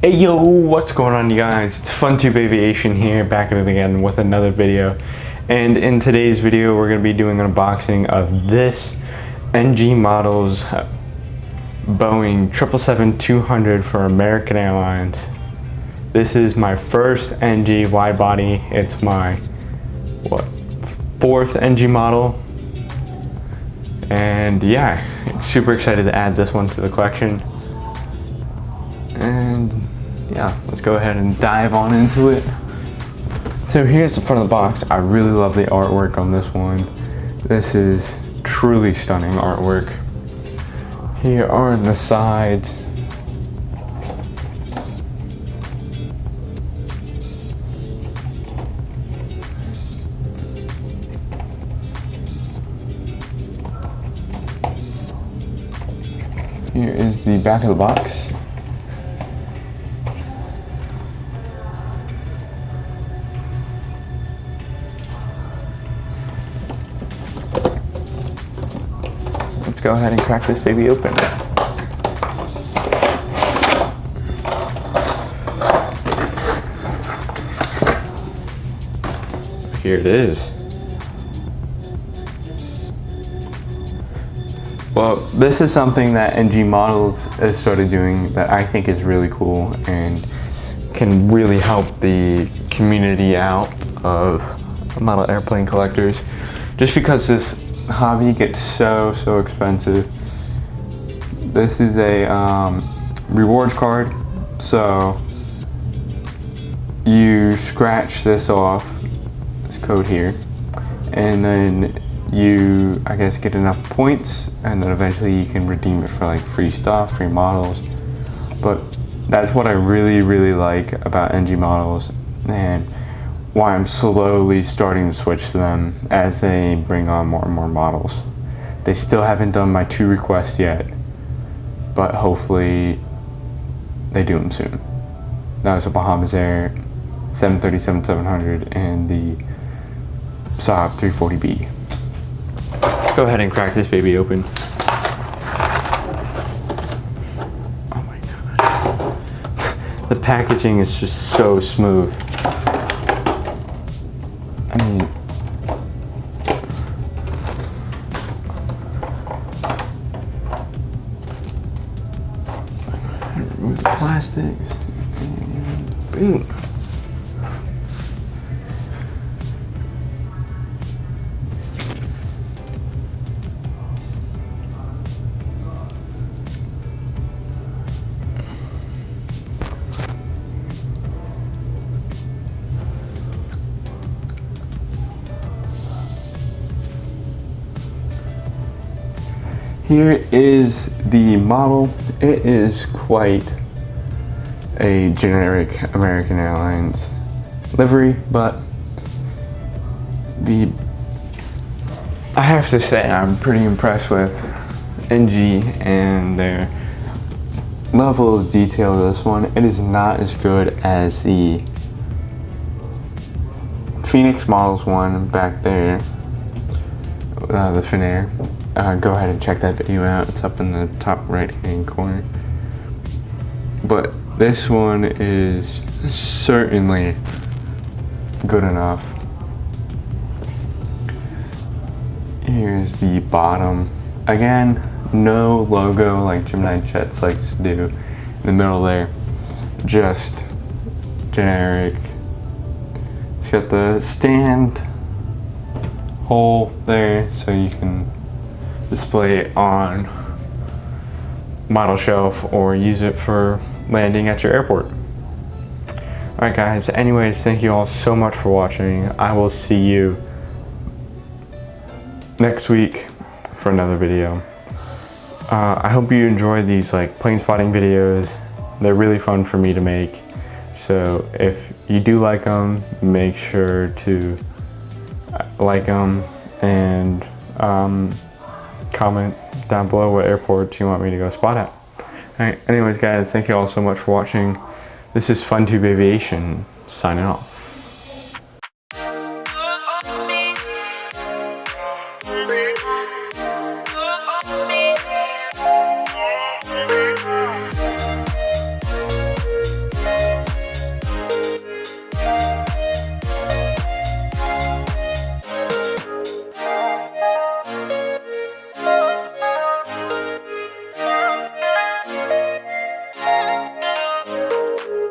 Hey yo, what's going on you guys? It's FunTube Aviation here, back at it again with another video. And in today's video we're going to be doing an unboxing of this NG Models Boeing 777-200 for American Airlines. This is my first NG wide body. It's my fourth NG model. And yeah, super excited to add this one to the collection. And yeah, let's go ahead and dive on into it. So here's the front of the box. I really love the artwork on this one. This is truly stunning artwork. Here are the sides. Here is the back of the box. Let's go ahead and crack this baby open. Here it is. Well, this is something that NG Models has started doing that I think is really cool and can really help the community out of model airplane collectors. Just because this hobby gets so expensive. This is a rewards card, so you scratch this off, this code here, and then you, I guess, get enough points, and then eventually you can redeem it for like free stuff, free models. But that's what I really like about NG Models, and why I'm slowly starting to switch to them as they bring on more and more models. They still haven't done my 2 requests yet, but hopefully they do them soon. That was a Bahamas Air 737-700 and the Saab 340B. Let's go ahead and crack this baby open. Oh my god. The packaging is just so smooth. I mean, remove the plastics and boom. Here is the model. It is quite a generic American Airlines livery, but I have to say I'm pretty impressed with NG and their level of detail of this one. It is not as good as the Phoenix Models one back there, the Finnair. Go ahead and check that video out. It's up in the top right hand corner. But this one is certainly good enough. Here's the bottom. Again, no logo like Gemini Jets likes to do in the middle there. Just generic. It's got the stand hole there so you can display it on model shelf or use it for landing at your airport. Alright guys, anyways, thank you all so much for watching. I will see you next week for another video. I hope you enjoy these like plane spotting videos. They're really fun for me to make. So if you do like them, make sure to like them and comment down below what airports you want me to go spot at. Alright, anyways guys, thank you all so much for watching. This is FunTube Aviation, signing off.